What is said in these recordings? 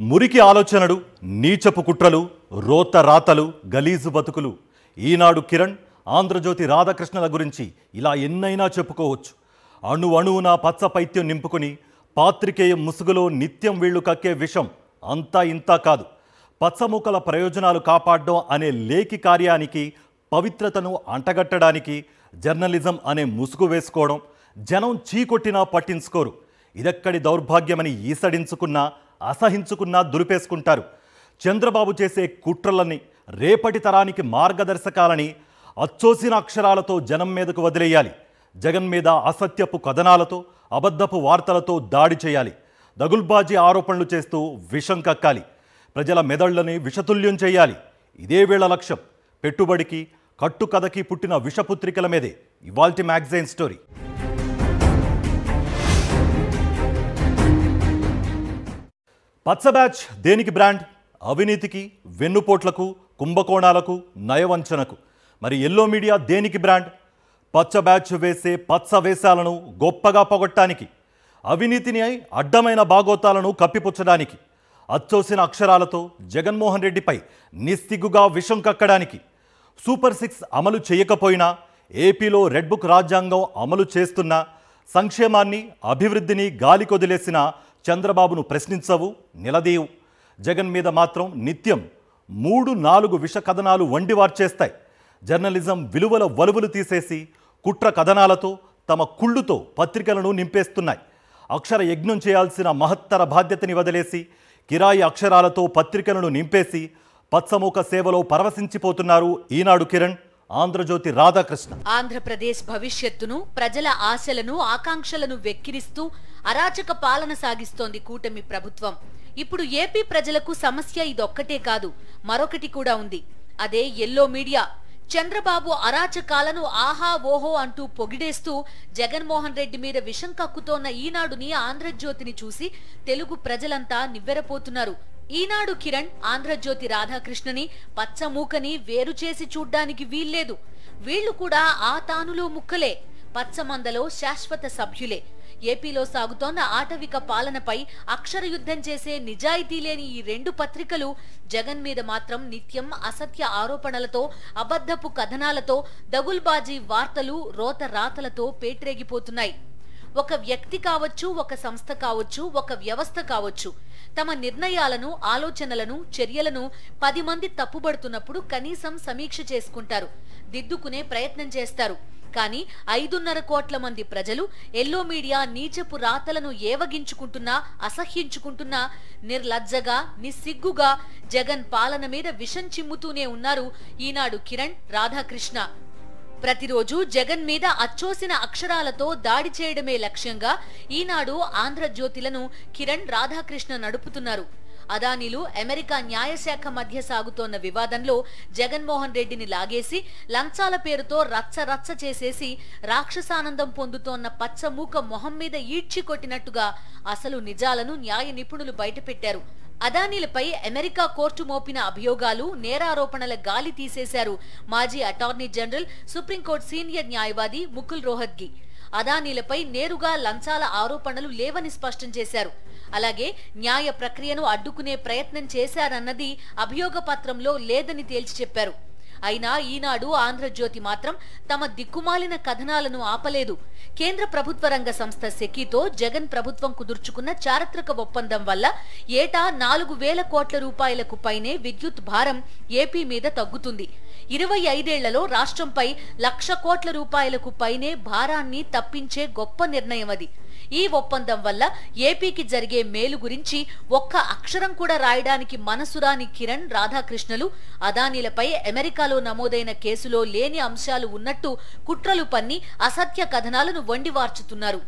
మురికి ఆలోచనలు, నీచపు కుట్రలు, రోత రాతలు, గలీజు బతుకులు. ఈనాడు కిరణ్, ఆంధ్రజ్యోతి రాధాకృష్ణల గురించి ఇలా ఎన్నైనా చెప్పుకోవచ్చు. అణు అణువున పచ్చ పైత్యం నింపుకుని పాత్రికేయ ముసుగులో నిత్యం వీళ్లు కక్కే విషం అంతా ఇంతా కాదు. పచ్చమూకల ప్రయోజనాలు కాపాడడం అనే లేఖి కార్యానికి, పవిత్రతను అంటగట్టడానికి జర్నలిజం అనే ముసుగు వేసుకోవడం జనం చీకొట్టినా పట్టించుకోరు. ఇదెక్కడి దౌర్భాగ్యమని ఈసడించుకున్నా, అసహించుకున్నా దులిపేసుకుంటారు. చంద్రబాబు చేసే కుట్రలని, రేపటి తరానికి మార్గదర్శకాలని అచ్చోసిన అక్షరాలతో జనం మీదకు వదిలేయాలి. జగన్ మీద అసత్యపు కథనాలతో, అబద్ధపు వార్తలతో దాడి చేయాలి. దగుల్బాజీ ఆరోపణలు చేస్తూ విషం కక్కాలి. ప్రజల మెదళ్లని విషతుల్యం చేయాలి. ఇదే వీళ్ళ లక్ష్యం. పెట్టుబడికి, కట్టుకథకి పుట్టిన విషపుత్రికల మీదే ఇవాల్టి మ్యాగజైన్ స్టోరీ. పచ్చ బ్యాచ్ దేనికి బ్రాండ్? అవినీతికి, వెన్నుపోట్లకు, కుంభకోణాలకు, నయవంచనకు. మరి ఎల్లో మీడియా దేనికి బ్రాండ్? పచ్చ బ్యాచ్ వేసే పచ్చ వేషాలను గొప్పగా పొగట్టానికి, అవినీతిని అడ్డమైన బాగోతాలను కప్పిపుచ్చడానికి, అచ్చోసిన అక్షరాలతో జగన్మోహన్ రెడ్డిపై నిస్సిగ్గుగా విషం కక్కడానికి. సూపర్ 6 అమలు చేయకపోయినా, ఏపీలో రెడ్ బుక్ రాజ్యాంగం అమలు చేస్తున్నా, సంక్షేమాన్ని, అభివృద్ధిని గాలి కొదిలేసిన చంద్రబాబును ప్రశ్నించవు, నిలదీయవు. జగన్ మీద మాత్రం నిత్యం 3-4 విష కథనాలు వండివార్చేస్తాయి. జర్నలిజం విలువల వలువలు తీసేసి కుట్ర కథనాలతో, తమ కుళ్ళుతో పత్రికలను నింపేస్తున్నాయి. అక్షర యజ్ఞం చేయాల్సిన మహత్తర బాధ్యతని వదిలేసి కిరాయి అక్షరాలతో పత్రికలను నింపేసి పచ్చమూక సేవలో పరవశించిపోతున్నారు ఈనాడు కిరణ్, ఆంధ్రజ్యోతి రాధాకృష్ణ. ఆంధ్రప్రదేశ్ భవిష్యత్తును, ప్రజల ఆశలను, ఆకాంక్షలను వెక్కిరిస్తూ అరాచక పాలన సాగిస్తోంది కూటమి ప్రభుత్వం. ఇప్పుడు ఏపీ ప్రజలకు సమస్య ఇదొక్కటే కాదు, మరొకటి కూడా ఉంది. అదే ఎల్లో మీడియా. చంద్రబాబు అరాచకాలను ఆహా ఓహో అంటూ పొగిడేస్తూ జగన్మోహన్ రెడ్డి మీద విషం కక్కుతోన్న ఈనాడుని, ఆంధ్రజ్యోతిని చూసి తెలుగు ప్రజలంతా నివ్వెరపోతున్నారు. ఈనాడు కిరణ్, ఆంధ్రజ్యోతి రాధాకృష్ణని, పచ్చమూకని వేరు చేసి చూడ్డానికి వీల్లేదు. వీళ్లు కూడా ఆ తానులో ముక్కలే, పచ్చమందలో శాశ్వత సభ్యులే. ఏపీలో సాగుతోన్న ఆటవిక పాలనపై అక్షర యుద్ధం చేసే నిజాయితీ లేని ఈ రెండు పత్రికలు జగన్ మీద మాత్రం నిత్యం అసత్య ఆరోపణలతో, అబద్ధపు కథనాలతో, దగుల్బాజీ వార్తలు, రోత రాతలతో పేట్రేగిపోతున్నాయి. ఒక వ్యక్తి కావచ్చు, ఒక సంస్థ కావచ్చు, ఒక వ్యవస్థ కావచ్చు, తమ నిర్ణయాలను, ఆలోచనలను, చర్యలను 10 మంది తప్పుబడుతున్నప్పుడు కనీసం సమీక్ష చేసుకుంటారు, దిద్దుకునే ప్రయత్నం చేస్తారు. కానీ 5.5 కోట్ల మంది ప్రజలు ఎల్లో మీడియా నీచపు రాతలను ఏవగించుకుంటున్నా, అసహ్యించుకుంటున్నా, నిర్లజ్జగా, నిస్సిగ్గుగా జగన్ పాలన మీద విషం చిమ్ముతూనే ఉన్నారు ఈనాడు కిరణ్, రాధాకృష్ణ. ప్రతిరోజు జగన్ మీద అచ్చోసిన అక్షరాలతో దాడి చేయడమే లక్ష్యంగా ఈనాడు, ఆంధ్రజ్యోతిలను కిరణ్, రాధాకృష్ణ నడుపుతున్నారు. అదానీలు, అమెరికా న్యాయశాఖ మధ్య సాగుతోన్న వివాదంలో జగన్మోహన్ రెడ్డిని లాగేసి లంచాల పేరుతో రచ్చ చేసేసి రాక్షసానందం పొందుతోన్న పచ్చమూక మొహం మీద ఈడ్చి కొట్టినట్టుగా అసలు నిజాలను న్యాయ నిపుణులు బయటపెట్టారు. అదానీలపై అమెరికా కోర్టు మోపిన అభియోగాలు, నేరారోపణల గాలి తీసేశారు మాజీ అటార్నీ జనరల్, సుప్రీంకోర్టు సీనియర్ న్యాయవాది ముకుల్ రోహత్గి. అదానీలపై నేరుగా లంచాల ఆరోపణలు లేవని స్పష్టం చేశారు. అలాగే న్యాయ ప్రక్రియను అడ్డుకునే ప్రయత్నం చేశారన్నది అభియోగ పత్రంలో లేదని తేల్చి చెప్పారు. అయినా ఈనాడు, ఆంధ్రజ్యోతి మాత్రం తమ దిక్కుమాలిన కథనాలను ఆపలేదు. కేంద్ర ప్రభుత్వ రంగ సంస్థ సెకీతో జగన్ ప్రభుత్వం కుదుర్చుకున్న చారిత్రక ఒప్పందం వల్ల ఏటా 4,000 కోట్ల రూపాయలకు పైనే విద్యుత్ భారం ఏపీ మీద తగ్గుతుంది. 25 ఏళ్లలో రాష్ట్రంపై 1,00,000 కోట్ల రూపాయలకు పైనే భారాన్ని తప్పించే గొప్ప నిర్ణయం అది. ఈ ఒప్పందం వల్ల ఏపీకి జరిగే మేలు గురించి ఒక్క అక్షరం కూడా రాయడానికి మనసురాని కిరణ్, రాధాకృష్ణలు అదానీలపై అమెరికాలో నమోదైన కేసులో లేని అంశాలు ఉన్నట్టు కుట్రలు పన్ని అసత్య కథనాలను వండివార్చుతున్నారు.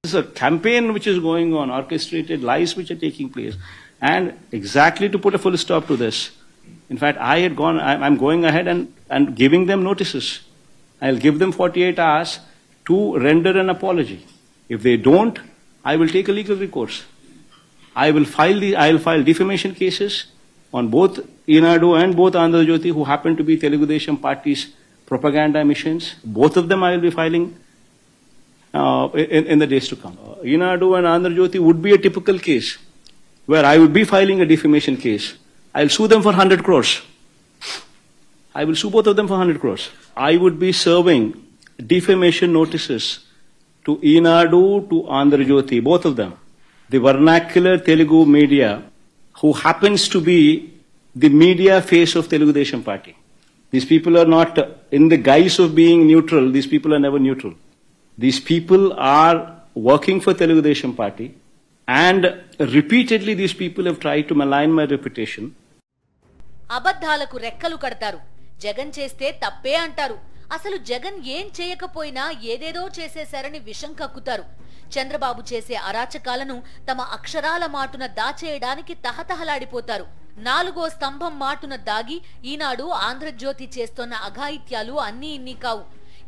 This is a campaign which is going on, orchestrated lies which are taking place, and exactly to put a full stop to this, in fact I'm going ahead and giving them notices. I'll give them 48 hours to render an apology. If they don't, I will take a legal recourse. I will file defamation cases on both Eenadu and both Andhra-Jyoti, who happen to be Telugu Desam Party's propaganda missions. Both of them I will be filing in the days to come. Eenadu and Andhra-Jyoti would be a typical case where I would be filing a defamation case. I'll sue them for 100 crores. I will sue both of them for 100 crores. I would be serving defamation notices to Eenadu, to Andhra Jyoti, both of them. The vernacular Telugu media, who happens to be the media face of Telugu Desam Party. These people are not, in the guise of being neutral, these people are never neutral. These people are working for Telugu Desam Party, and repeatedly these people have tried to malign my reputation. అబద్ధాలకు రెక్కలు కడతారు. జగన్ చేస్తే తప్పే అంటారు. అసలు జగన్ ఏం చేయకపోయినా ఏదేదో చేసేశారని విషం కక్కుతారు. చంద్రబాబు చేసే అరాచకాలను తమ అక్షరాల మాటున దాచేయడానికి తహతహలాడిపోతారు. నాలుగో స్తంభం మాటున దాగి ఈనాడు ఆంధ్రజ్యోతి చేస్తోన్న అఘాయిత్యాలు అన్నీ ఇన్ని కావు.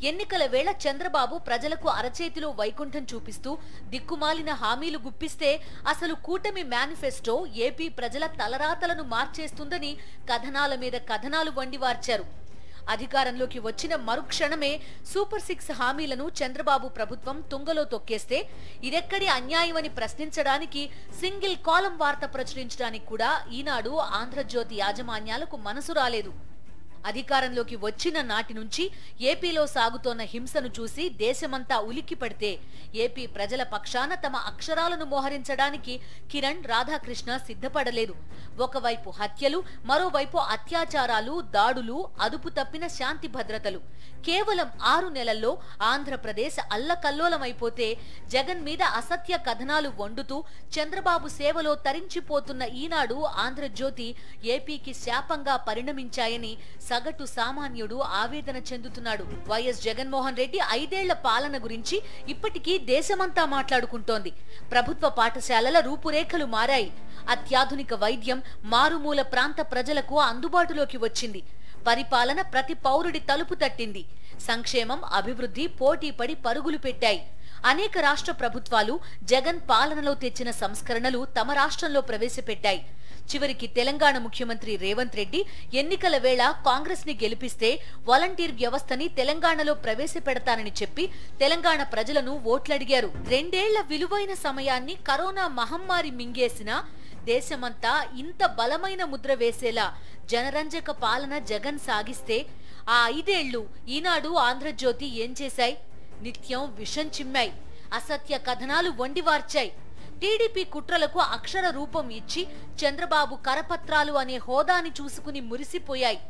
ఎన్నికల వేళ చంద్రబాబు ప్రజలకు అరచేతిలో వైకుంఠం చూపిస్తూ దిక్కుమాలిన హామీలు గుప్పిస్తే అసలు కూటమి మేనిఫెస్టో ఏపీ ప్రజల తలరాతలను మార్చేస్తుందని కథనాల మీద కథనాలు వండివార్చారు. అధికారంలోకి వచ్చిన మరుక్షణమే సూపర్ 6 హామీలను చంద్రబాబు ప్రభుత్వం తుంగలో తొక్కేస్తే ఇదెక్కడి అన్యాయమని ప్రశ్నించడానికి సింగిల్ కాలం వార్త ప్రచురించడానికి కూడా ఈనాడు ఆంధ్రజ్యోతి యాజమాన్యాలకు మనసు రాలేదు. అధికారంలోకి వచ్చిన నాటి నుంచి ఏపీలో సాగుతోన్న హింసను చూసి దేశమంతా ఉలిక్కి పడితే ఏపీ ప్రజల పక్షాన తమ అక్షరాలను మోహరించడానికి కిరణ్, రాధాకృష్ణ సిద్ధపడలేదు. ఒకవైపు హత్యలు, మరోవైపు అత్యాచారాలు, దాడులు, అదుపు తప్పిన శాంతి భద్రతలు. కేవలం 6 నెలల్లో ఆంధ్రప్రదేశ్ అల్లకల్లోలమైపోతే జగన్ మీద అసత్య కథనాలు వండుతూ చంద్రబాబు సేవలో తరించిపోతున్న ఈనాడు, ఆంధ్రజ్యోతి ఏపీకి శాపంగా పరిణమించాయని సగటు సామాన్యుడు ఆవేదన చెందుతున్నాడు. వైఎస్ జగన్మోహన్ రెడ్డి 5 ఏళ్ల పాలన గురించి ఇప్పటికీ దేశమంతా మాట్లాడుకుంటోంది. ప్రభుత్వ పాఠశాలల రూపురేఖలు మారాయి. అత్యాధునిక వైద్యం మారుమూల ప్రాంత ప్రజలకు అందుబాటులోకి వచ్చింది. పరిపాలన ప్రతి పౌరుడి తలుపు తట్టింది. సంక్షేమం, అభివృద్ధి పోటీపడి పరుగులు పెట్టాయి. అనేక రాష్ట్ర ప్రభుత్వాలు జగన్ పాలనలో తెచ్చిన సంస్కరణలు తమ రాష్ట్రంలో ప్రవేశపెట్టాయి. చివరికి తెలంగాణ ముఖ్యమంత్రి రేవంత్ రెడ్డి ఎన్నికల వేళ కాంగ్రెస్ ని గెలిపిస్తే వాలంటీర్ వ్యవస్థని తెలంగాణలో ప్రవేశపెడతానని చెప్పి తెలంగాణ ప్రజలను ఓట్లడిగారు. 2 ఏళ్ల విలువైన సమయాన్ని కరోనా మహమ్మారి మింగేసినా దేశమంతా ఇంత బలమైన ముద్ర వేసేలా జనరంజక పాలన జగన్ సాగిస్తే ఆ 5 ఏళ్లు ఈనాడు, ఆంధ్రజ్యోతి ఏం చేశాయి? నిత్యం విషం చిమ్మాయి. అసత్య కథనాలు వండివార్చాయి. టీడీపీ కుట్రలకు అక్షర రూపం ఇచ్చి చంద్రబాబు కరపత్రాలు అనే హోదాని చూసుకుని మురిసిపోయాయి.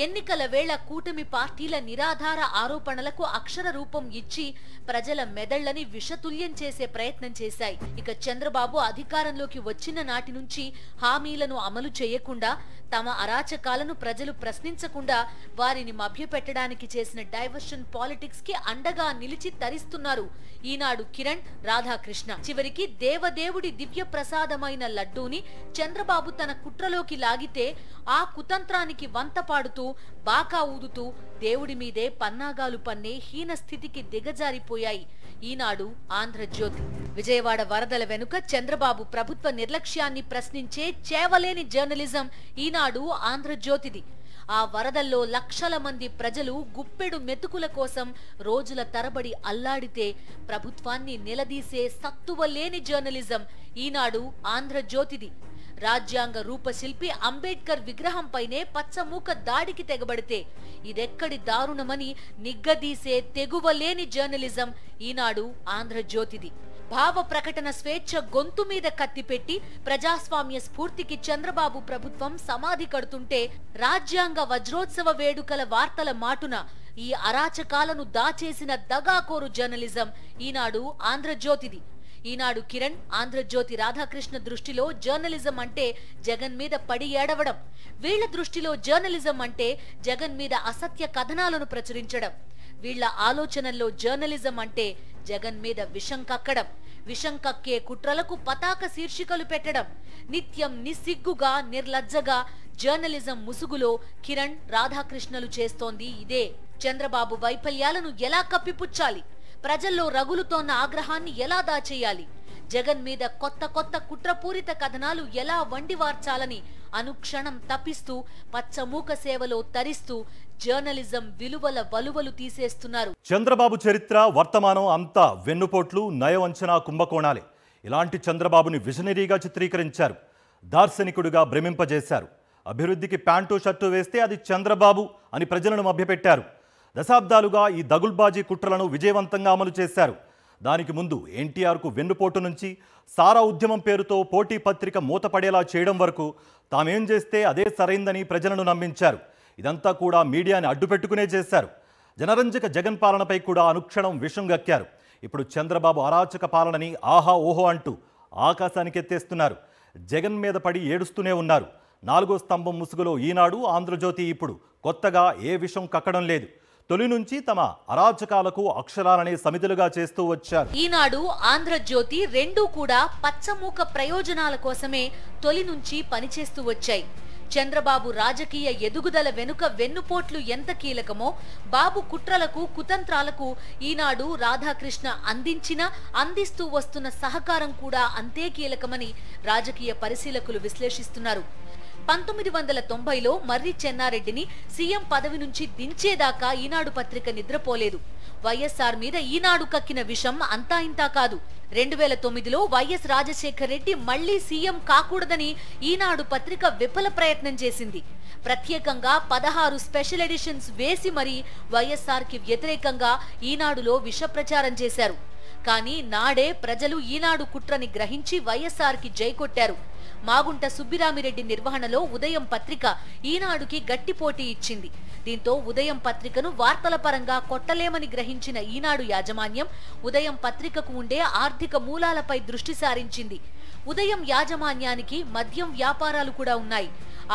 ఎన్నికల వేళ కూటమి పార్టీల నిరాధార ఆరోపణలకు అక్షర రూపం ఇచ్చి ప్రజల మెదళ్లని విషతుల్యం చేసే ప్రయత్నం చేశాయి. ఇక చంద్రబాబు అధికారంలోకి వచ్చిన నాటి నుంచి హామీలను అమలు చేయకుండా, తమ అరాచకాలను ప్రజలు ప్రశ్నించకుండా వారిని మభ్యపెట్టడానికి చేసిన డైవర్షన్ పాలిటిక్స్ కి అండగా నిలిచి తరిస్తున్నారు ఈనాడు కిరణ్, రాధాకృష్ణ. చివరికి దేవదేవుడి దివ్య ప్రసాదమైన లడ్డూని చంద్రబాబు తన కుట్రలోకి లాగితే ఆ కుతంత్రానికి వంత పాడుతూ, బాకా ఊదుతూ దేవుడి మీదే పన్నాగాలు పన్నే హీన స్థితికి దిగజారిపోయాయి ఈనాడు, ఆంధ్రజ్యోతి. విజయవాడ వరదల వెనుక చంద్రబాబు ప్రభుత్వ నిర్లక్ష్యాన్ని ప్రశ్నించే చేవలేని జర్నలిజం ఈనాడు, ఆంధ్రజ్యోతిది. ఆ వరదల్లో లక్షల మంది ప్రజలు గుప్పెడు మెతుకుల కోసం రోజుల తరబడి అల్లాడితే ప్రభుత్వాన్ని నిలదీసే సత్తువలేని జర్నలిజం ఈనాడు, ఆంధ్రజ్యోతిది. రాజ్యాంగ రూపశిల్పి అంబేద్కర్ విగ్రహంపైనే పచ్చమూక దాడికి తెగబడితే ఇదెక్కడి దారుణమని నిగ్గదీసే తెగువలేని జర్నలిజం ఈనాడు, ఆంధ్రజ్యోతిది. భావ ప్రకటన స్వేచ్ఛ గొంతు మీద కత్తిపెట్టి ప్రజాస్వామ్య స్ఫూర్తికి చంద్రబాబు ప్రభుత్వం సమాధి కడుతుంటే రాజ్యాంగ వజ్రోత్సవ వేడుకల వార్తల మాటున ఈ అరాచకాలను దాచేసిన దగాకోరు జర్నలిజం ఈనాడు, ఆంధ్రజ్యోతిది. ఈనాడు కిరణ్, ఆంధ్రజ్యోతి రాధాకృష్ణ దృష్టిలో జర్నలిజం అంటే జగన్ మీద పడి ఏడవడం. వీళ్ల దృష్టిలో జర్నలిజం అంటే జగన్ మీద అసత్య కథనాలను ప్రచురించడం. వీళ్ల ఆలోచనల్లో జర్నలిజం అంటే జగన్ మీద విషం కక్కడం. విషం కక్కే కుట్రలకు పతాక శీర్షికలు పెట్టడం. నిత్యం నిస్సిగ్గుగా, నిర్లజ్జగా జర్నలిజం ముసుగులో కిరణ్, రాధాకృష్ణలు చేస్తోంది ఇదే. చంద్రబాబు వైఫల్యాలను ఎలా కప్పిపుచ్చాలి? ప్రజల్లో రగులుతోన్న ఆగ్రహాన్ని ఎలా దాచేయాలి? జగన్ మీద కొత్త కొత్త కుట్రపూరిత కథనాలు ఎలా వండివార్చాలని అనుక్షణం తప్పిస్తూ పచ్చమూక సేవలో తరిస్తూ జర్నలిజం విలువల వలువలు తీసేస్తున్నారు. చంద్రబాబు చరిత్ర, వర్తమానం అంతా వెన్నుపోట్లు, నయవంచన కుంభకోణాలే. ఇలాంటి చంద్రబాబుని విజనరీగా చిత్రీకరించారు, దార్శనికుడిగా భ్రమింపజేశారు. అభివృద్ధికి ప్యాంటు షర్టు వేస్తే అది చంద్రబాబు అని ప్రజలను మభ్యపెట్టారు. దశాబ్దాలుగా ఈ దగుల్బాజీ కుట్రలను విజయవంతంగా అమలు చేశారు. దానికి ముందు ఎన్టీఆర్కు వెన్నుపోటు నుంచి సారా ఉద్యమం పేరుతో పోటీ పత్రిక మూతపడేలా చేయడం వరకు తామేం చేస్తే అదే సరైందని ప్రజలను నమ్మించారు. ఇదంతా కూడా మీడియాని అడ్డుపెట్టుకునే చేశారు. జనరంజక జగన్ పాలనపై కూడా అనుక్షణం విషం గక్కారు. ఇప్పుడు చంద్రబాబు అరాచక పాలనని ఆహా ఓహో అంటూ ఆకాశానికి ఎత్తేస్తున్నారు. జగన్ మీద పడి ఏడుస్తూనే ఉన్నారు. 4వ స్తంభం ముసుగులో ఈనాడు, ఆంధ్రజ్యోతి ఇప్పుడు కొత్తగా ఏ విషం కక్కడం లేదు. తొలి నుంచి తమ అరాచకాలకు అక్షరాలనే సమితులుగా చేస్తూ వచ్చారు. ఈనాడు, ఆంధ్రజ్యోతి రెండూ కూడా పచ్చమూక ప్రయోజనాల కోసమే తొలి నుంచి పనిచేస్తూ వచ్చాయి. చంద్రబాబు రాజకీయ ఎదుగుదల వెనుక వెన్నుపోట్లు ఎంత కీలకమో, బాబు కుట్రలకు కుతంత్రాలకు ఈనాడు, రాధాకృష్ణ అందిస్తూ వస్తున్న సహకారం కూడా అంతే కీలకమని రాజకీయ పరిశీలకులు విశ్లేషిస్తున్నారు. 1990లో మర్రి చెన్నారెడ్డిని సీఎం పదవి నుంచి దించేదాకా ఈనాడు పత్రిక నిద్రపోలేదు. వైఎస్ఆర్ మీద ఈనాడు కక్కిన విషం అంతా ఇంతా కాదు. 2009లో వైఎస్ రాజశేఖర్ రెడ్డి మళ్లీ సీఎం కాకూడదని ఈనాడు పత్రిక విఫల ప్రయత్నం చేసింది. ప్రత్యేకంగా 16 స్పెషల్ ఎడిషన్స్ వేసి మరీ వైఎస్ఆర్ కి వ్యతిరేకంగా ఈనాడులో విష ప్రచారం చేశారు. కానీ నాడే ప్రజలు ఈనాడు కుట్రని గ్రహించి వైఎస్ఆర్ కి జై కొట్టారు. మాగుంట సుబ్బిరామిరెడ్డి నిర్వహణలో ఉదయం పత్రిక ఈనాడుకి గట్టి పోటీ ఇచ్చింది. దీంతో ఉదయం పత్రికను వార్తల పరంగా కొట్టలేమని గ్రహించిన ఈనాడు యాజమాన్యం ఉదయం పత్రికకు ఉండే ఆర్థిక మూలాలపై దృష్టి సారించింది. ఉదయం యాజమాన్యానికి మద్యం వ్యాపారాలు కూడా ఉన్నాయి.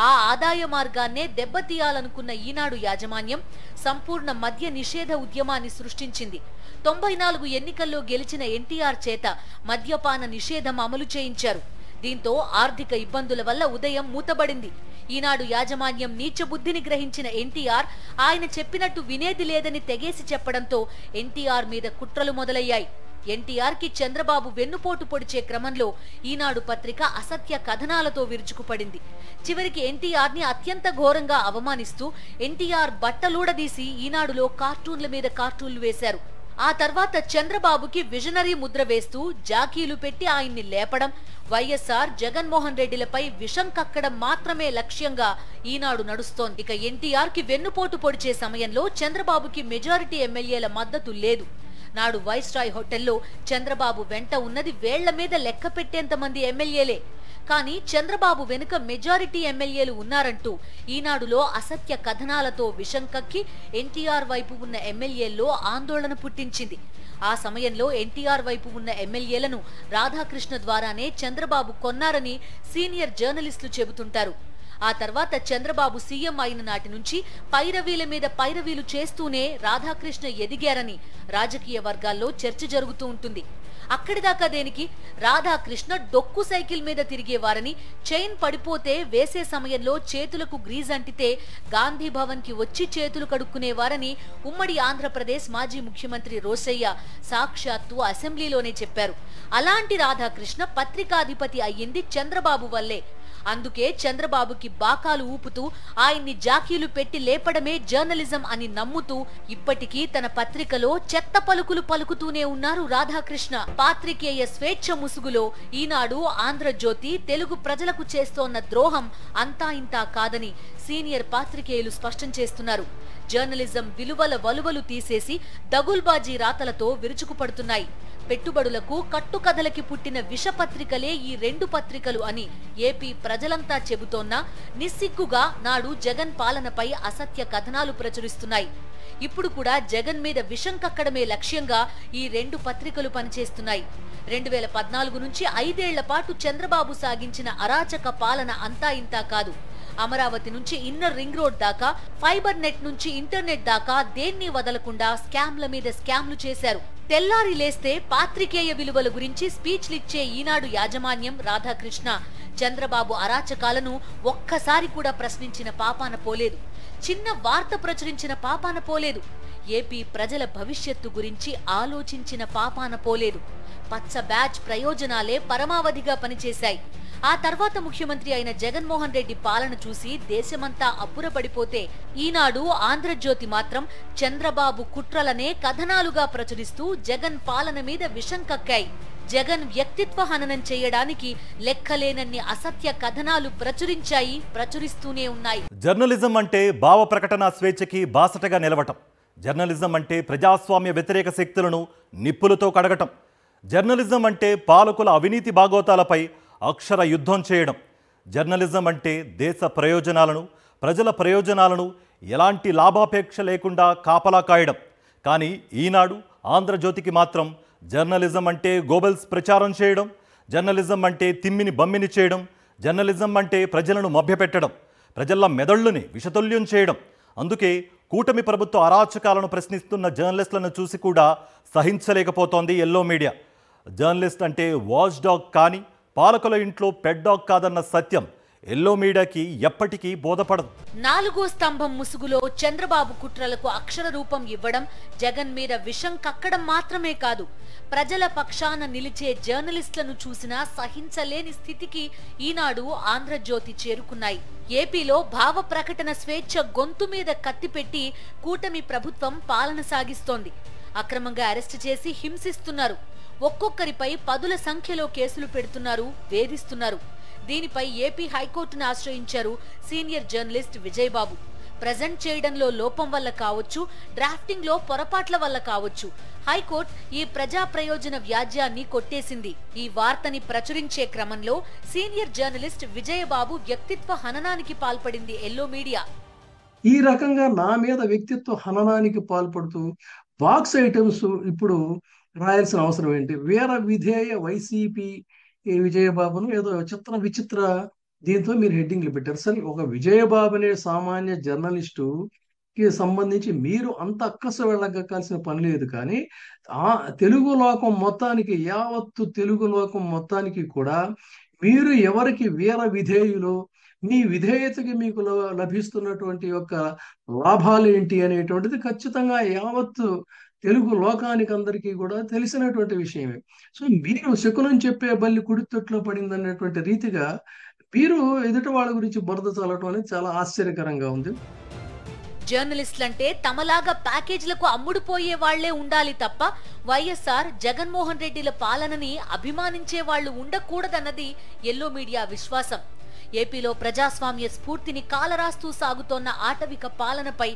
ఆ ఆదాయ మార్గాన్నే దెబ్బతీయాలనుకున్న ఈనాడు యాజమాన్యం సంపూర్ణ మద్య నిషేధ ఉద్యమాన్ని సృష్టించింది. 94 ఎన్నికల్లో గెలిచిన ఎన్టీఆర్ చేత మద్యపాన నిషేధం అమలు చేయించారు. దీంతో ఆర్థిక ఇబ్బందుల వల్ల ఉదయం మూతబడింది. ఈనాడు యాజమాన్యం నీచ బుద్ధిని గ్రహించిన ఎన్టీఆర్ ఆయన చెప్పినట్టు వినేది లేదని తెగేసి చెప్పడంతో ఎన్టీఆర్ మీద కుట్రలు మొదలయ్యాయి. ఎన్టీఆర్ కి చంద్రబాబు వెన్నుపోటు పొడిచే క్రమంలో ఈనాడు పత్రిక అసత్య కథనాలతో విరుచుకుపడింది. చివరికి ఎన్టీఆర్ ని అత్యంత ఘోరంగా అవమానిస్తూ ఎన్టీఆర్ బట్టలూడదీసి ఈనాడులో కార్టూన్ల మీద కార్టూన్లు వేశారు. ఆ తర్వాత చంద్రబాబుకి విజనరీ ముద్ర వేస్తూ జాకీలు పెట్టి ఆయన్ని లేపడం, వైఎస్ఆర్ జగన్మోహన్ రెడ్డిలపై విషం కక్కడం మాత్రమే లక్ష్యంగా ఈనాడు నడుస్తోంది. ఇక ఎన్టీఆర్ కి వెన్నుపోటు పొడిచే సమయంలో చంద్రబాబుకి మెజారిటీ ఎమ్మెల్యేల మద్దతు లేదు. నాడు వైస్రాయ్ హోటల్లో చంద్రబాబు వెంట ఉన్నది వేళ్ల మీద లెక్క పెట్టేంత మంది ఎమ్మెల్యేలే. కానీ చంద్రబాబు వెనుక మెజారిటీ ఎమ్మెల్యేలు ఉన్నారంటూ ఈనాడులో అసత్య కథనాలతో విషం కక్కి ఎన్టీఆర్ వైపు ఉన్న ఎమ్మెల్యేల్లో ఆందోళన పుట్టించింది. ఆ సమయంలో ఎన్టీఆర్ వైపు ఉన్న ఎమ్మెల్యేలను రాధాకృష్ణ ద్వారానే చంద్రబాబు కొన్నారని సీనియర్ జర్నలిస్టులు చెబుతుంటారు. ఆ తర్వాత చంద్రబాబు సీఎం అయిన నాటి నుంచి పైరవీల మీద పైరవీలు చేస్తూనే రాధాకృష్ణ ఎదిగారని రాజకీయ వర్గాల్లో చర్చ జరుగుతూ ఉంటుంది. అక్కడిదాకా దేనికి? రాధాకృష్ణ డొక్కు సైకిల్ మీద తిరిగేవారని, చైన్ పడిపోతే వేసే సమయంలో చేతులకు గ్రీజ్ అంటితే గాంధీ భవన్ కి వచ్చి చేతులు కడుక్కునేవారని ఉమ్మడి ఆంధ్రప్రదేశ్ మాజీ ముఖ్యమంత్రి రోసయ్య సాక్షాత్తు అసెంబ్లీలోనే చెప్పారు. అలాంటి రాధాకృష్ణ పత్రికాధిపతి అయ్యింది చంద్రబాబు వల్లే. అందుకే చంద్రబాబుకి బాకాలు ఊపుతూ ఆయన్ని జాకీలు పెట్టి లేపడమే జర్నలిజం అని నమ్ముతూ ఇప్పటికీ తన పత్రికలో చెత్త పలుకులు పలుకుతూనే ఉన్నారు రాధాకృష్ణ. పాత్రికేయ స్వేచ్ఛ ముసుగులో ఈనాడు, ఆంధ్రజ్యోతి తెలుగు ప్రజలకు చేస్తోన్న ద్రోహం అంతా ఇంతా కాదని సీనియర్ పాత్రికేయులు స్పష్టం చేస్తున్నారు. జర్నలిజం విలువల వలువలు తీసేసి దగుల్బాజీ రాతలతో విరుచుకుపడుతున్నాయి. పెట్టుబడులకు కట్టుకథలకి పుట్టిన విషపత్రికలే ఈ రెండు పత్రికలు అని ఏపీ ప్రజలంతా చెబుతోన్నా నిస్సిగ్గుగా నాడు జగన్ పాలనపై అసత్య కథనాలు ప్రచురిస్తున్నాయి. ఇప్పుడు కూడా జగన్ మీద విషం కక్కడమే లక్ష్యంగా ఈ రెండు పత్రికలు పనిచేస్తున్నాయి. 2014 నుంచి 5 ఏళ్ల పాటు చంద్రబాబు సాగించిన అరాచక పాలన అంతా ఇంతా కాదు. అమరావతి నుంచి ఇన్నర్ రింగ్ రోడ్ దాకా, ఫైబర్ నెట్ నుంచి ఇంటర్నెట్ దాకా దేన్ని వదలకుండా స్కామ్ల మీద స్కామ్లు చేశారు. తెల్లారి లేస్తే పాత్రికేయ విలువల గురించి స్పీచ్లిచ్చే ఈనాడు యాజమాన్యం రాధాకృష్ణ చంద్రబాబు అరాచకాలను ఒక్కసారి కూడా ప్రశ్నించిన పాపాన పోలేదు. చిన్న వార్త ప్రచురించిన పాపాన పోలేదు. ఏపీ ప్రజల భవిష్యత్తు గురించి ఆలోచించిన పాపాన పోలేదు. పచ్చ బ్యాచ్ ప్రయోజనాలే పరమావధిగా పనిచేశాయి. ఆ తర్వాత ముఖ్యమంత్రి అయిన జగన్మోహన్ రెడ్డి పాలన చూసి దేశమంతా అబ్బురపడిపోతే ఈనాడు, ఆంధ్రజ్యోతి మాత్రం చంద్రబాబు కుట్రలనే కథనాలుగా ప్రచురిస్తూ జగన్ పాలన మీద విషం కక్కాయి. జగన్ వ్యక్తిత్వ హననం చేయడానికి లెక్కలేనన్ని అసత్య కథనాలు ప్రచురిస్తూనే ఉన్నాయి. జర్నలిజం అంటే భావ ప్రకటన స్వేచ్ఛకి బాసటగా నిలవటం. జర్నలిజం అంటే ప్రజాస్వామ్య వ్యతిరేక శక్తులను నిప్పులతో కడగటం. జర్నలిజం అంటే పాలకుల అవినీతి బాగోతాలపై అక్షర యుద్ధం చేయడం. జర్నలిజం అంటే దేశ ప్రయోజనాలను, ప్రజల ప్రయోజనాలను ఎలాంటి లాభాపేక్ష లేకుండా కాపలా కాయడం. కానీ ఈనాడు, ఆంధ్రజ్యోతికి మాత్రం జర్నలిజం అంటే గోబెల్స్ ప్రచారం చేయడం, జర్నలిజం అంటే తిమ్మిని బమ్మిని చేయడం, జర్నలిజం అంటే ప్రజలను మభ్యపెట్టడం, ప్రజల మెదళ్ళుని విషతుల్యం చేయడం. అందుకే కూటమి ప్రభుత్వ అరాచకాలను ప్రశ్నిస్తున్న జర్నలిస్టులను చూసి కూడా సహించలేకపోతోంది ఎల్లో మీడియా. జర్నలిస్ట్ అంటే వాచ్ డాగ్ కానీ పాలకుల ఇంట్లో పెట్ డాగ్ కాదన్న సత్యం ఎల్లో మీడియాకి ఎప్పటికీ బోధపడదు. 4వ స్తంభం ముసుగులో చంద్రబాబు కుట్రలకు అక్షర రూపం ఇవ్వడం, జగన్ మీద విషం కక్కడం మాత్రమే కాదు, ప్రజల పక్షాన నిలిచే జర్నలిస్టులను చూసినా సహించలేని స్థితికి ఈనాడు, ఆంధ్రజ్యోతి చేరుకున్నాయి. ఏపీలో భావ ప్రకటన స్వేచ్ఛ గొంతు మీద కత్తిపెట్టి కూటమి ప్రభుత్వం పాలన సాగిస్తోంది. అక్రమంగా అరెస్టు చేసి హింసిస్తున్నారు. ఒక్కొక్కరిపై పదుల సంఖ్యలో కేసులు పెడుతున్నారు, వేధిస్తున్నారు. దీనిపై ఏపీ హైకోర్టును ఆశ్రయించారు సీనియర్ జర్నలిస్ట్ విజయబాబు. ప్రజెంట్ చేయడంలో లోపం వల్ల కావచ్చు, డ్రాఫ్టింగ్ లో పొరపాట్ల వల్ల కావచ్చు, హైకోర్టు ఈ ప్రజా ప్రయోజన వ్యాజ్యాన్ని కొట్టేసింది. ఈ వార్తని ప్రచురించే క్రమంలో సీనియర్ జర్నలిస్ట్ విజయబాబు వ్యక్తిత్వ హననానికి పాల్పడింది ఎల్లో మీడియా. ఈ రకంగా నా మీద వ్యక్తిత్వ హననానికి పాల్పడుతూ బాక్స్ ఐటమ్స్ ఇప్పుడు రాయాల్సిన అవసరం ఏంటి? వీర విధేయ వైసీపీ విజయబాబును ఏదో చిత్ర విచిత్ర దీంతో మీరు హెడ్డింగ్లు పెట్టారు. సరే, ఒక విజయబాబు అనే సామాన్య జర్నలిస్టు కి సంబంధించి మీరు అంత అక్కసు వెళ్ళగక్కాల్సిన పని లేదు. కానీ ఆ తెలుగు లోకం మొత్తానికి, యావత్తు తెలుగు లోకం మొత్తానికి కూడా మీరు ఎవరికి వీర విధేయులు, మీ విధేయతకి మీకు లభిస్తున్నటువంటి యొక్క లాభాలు ఏంటి అనేటువంటిది ఖచ్చితంగా యావత్తు తెలుగు లోకానికి అందరికీ కూడా తెలిసినటువంటి విషయమే. సో మీరు శకునం చెప్పే బల్లి కుడితొట్లో పడింది అన్నటువంటి రీతిగా మీరు ఎదుటి వాళ్ళ గురించి బురద చల్లటం అనేది చాలా ఆశ్చర్యకరంగా ఉంది. జర్నలిస్టులంటే తమలాగా ప్యాకేజీలకు అమ్ముడుపోయే వాళ్లే ఉండాలి తప్ప వైఎస్ఆర్, జగన్మోహన్ రెడ్డిల పాలనని అభిమానించే వాళ్లు ఉండకూడదన్నది ఎల్లో మీడియా విశ్వాసం. ఏపీలో ప్రజాస్వామ్య స్ఫూర్తిని కాలరాస్తూ సాగుతోన్న ఆటవిక పాలనపై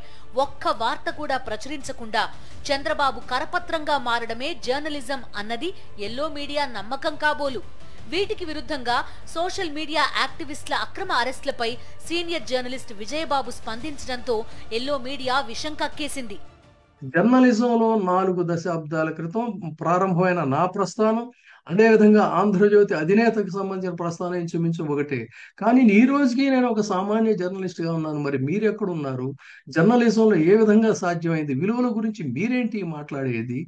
ఒక్క వార్త కూడా ప్రచురించకుండా చంద్రబాబు కరపత్రంగా మారడమే జర్నలిజం అన్నది ఎల్లో మీడియా నమ్మకం కాబోలు. వీటికి విరుద్ధంగా సోషల్ మీడియా యాక్టివిస్టుల అక్రమ అరెస్టులపై సీనియర్ జర్నలిస్ట్ విజయబాబు స్పందించడంతో ఎల్లో మీడియా విషం కక్కేసింది. జర్నలిజంలో 4 దశాబ్దాల క్రితం ప్రారంభమైన నా ప్రస్థానం, అదేవిధంగా ఆంధ్రజ్యోతి అధినేతకు సంబంధించిన ప్రస్థానం ఇంచుమించు ఒకటే. కానీ ఈ రోజుకి నేను ఒక సామాన్య జర్నలిస్ట్ గా ఉన్నాను. మరి మీరు ఎక్కడున్నారు? జర్నలిజంలో ఏ విధంగా సాధ్యమైంది? విలువల గురించి మీరేంటి మాట్లాడేది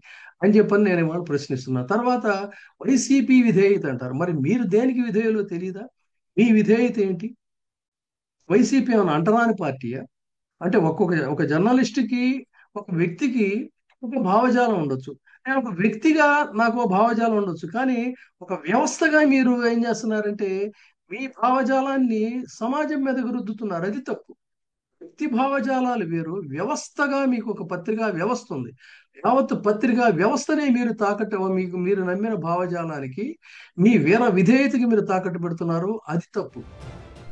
అని చెప్పని నేను ఇవాళ ప్రశ్నిస్తున్నా. తర్వాత వైసీపీ విధేయత అంటారు. మరి మీరు దేనికి విధేయులో తెలియదా? మీ విధేయత ఏంటి? వైసీపీ ఏమైనా అంటరాని పార్టీయా? అంటే ఒక జర్నలిస్ట్కి, ఒక వ్యక్తికి ఒక భావజాలం ఉండొచ్చు. నేను ఒక వ్యక్తిగా నాకు భావజాలం ఉండొచ్చు. కానీ ఒక వ్యవస్థగా మీరు ఏం చేస్తున్నారంటే మీ భావజాలాన్ని సమాజం మీదకు రుద్దుతున్నారు. అది తప్పు. వ్యక్తి భావజాలాలు వేరు, వ్యవస్థగా మీకు ఒక పత్రికా వ్యవస్థ ఉంది. యావత్ పత్రికా వ్యవస్థనే మీరు మీరు నమ్మిన భావజాలానికి, మీ వీర విధేయతకి మీరు తాకట్టు పెడుతున్నారు. అది తప్పు.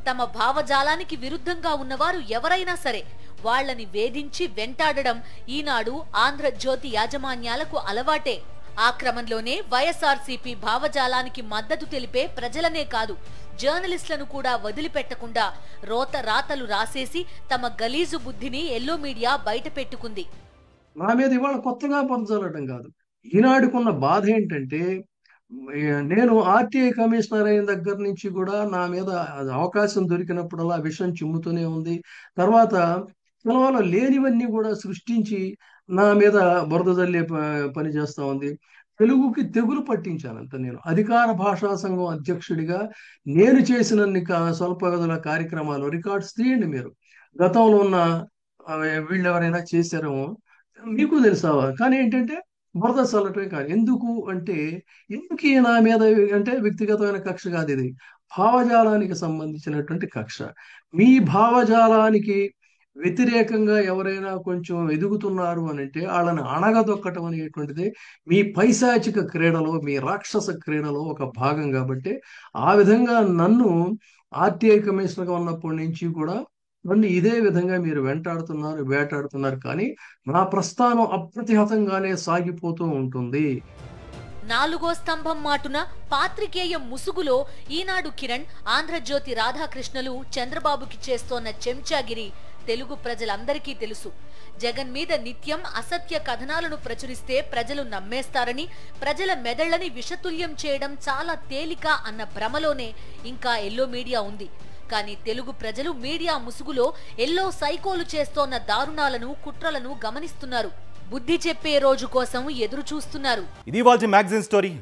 తమ భావజాలానికి విరుద్ధంగా ఉన్నవారు ఎవరైనా సరే వాళ్లని వేధించి వెంటాడడం ఈనాడు, ఆంధ్రజ్యోతి యాజమాన్యాలకు అలవాటే. ఆ క్రమంలోనే వైఎస్ఆర్సీపీ భావజాలానికి మద్దతు తెలిపే ప్రజలనే కాదు, జర్నలిస్టులను కూడా వదిలిపెట్టకుండా రాతలు రాసేసి తమ గలీజు బుద్ధిని ఎల్లో మీడియా బయట పెట్టుకుంది. నా మీద ఇవాళ కొత్తగా పదజల్లడం కాదు. ఈనాడుకున్న బాధ ఏంటంటే, నేను ఆర్టీఐ కమిషనర్ అయిన దగ్గర నుంచి కూడా నా మీద అవకాశం దొరికినప్పుడల్లా విషయం చిమ్ముతూనే ఉంది. తర్వాత కేవలం లేనివన్నీ కూడా సృష్టించి నా మీద బురద జల్లే పని చేస్తా ఉంది. తెలుగుకి తెగులు పట్టించానంత. నేను అధికార భాషా సంఘం అధ్యక్షుడిగా నేను చేసినన్ని స్వల్ప గదుల కార్యక్రమాలు రికార్డ్స్ తీయండి మీరు. గతంలో ఉన్న వీళ్ళు ఎవరైనా చేశారేమో మీకు తెలుసా. కానీ ఏంటంటే బురద చల్లటమే కాదు. ఎందుకు నా మీద అంటే వ్యక్తిగతమైన కక్ష కాదు, ఇది భావజాలానికి సంబంధించినటువంటి కక్ష. మీ భావజాలానికి వ్యతిరేకంగా ఎవరైనా కొంచెం ఎదుగుతున్నారు అని అంటే వాళ్ళని అణగదొక్కటం అనేటువంటిది మీ పైశాచిక క్రీడలో, మీ రాక్షస క్రీడలో ఒక భాగం కాబట్టి ఆ విధంగా నన్ను ఆర్టీఐ కమిషనర్గా ఉన్నప్పటి నుంచి కూడా నన్ను ఇదే విధంగా మీరు వెంటాడుతున్నారు, వేటాడుతున్నారు. కానీ నా ప్రస్థానం అప్రతిహతంగానే సాగిపోతూ ఉంటుంది. నాలుగో స్తంభం మాటున పాత్రికేయ ముసుగులో ఈనాడు కిరణ్, ఆంధ్రజ్యోతి రాధాకృష్ణలు చంద్రబాబుకి చేస్తోన్న చెంచాగిరి తెలుగు ప్రజలందరికీ తెలుసు. జగన్ మీద నిత్యం అసత్య కథనాలను ప్రచురిస్తే ప్రజలు నమ్మేస్తారని, ప్రజల మెదళ్లని విషతుల్యం చేయడం చాలా తేలిక అన్న భ్రమలోనే ఇంకా ఎల్లో మీడియా ఉంది. కానీ తెలుగు ప్రజలు మీడియా ముసుగులో ఎల్లో సైకోలు చేస్తోన్న దారుణాలను, కుట్రలను గమనిస్తున్నారు. బుద్ధి చెప్పే రోజు కోసం ఎదురు చూస్తున్నారు. ఇది వాళ్ళ మ్యాగజైన్ స్టోరీ.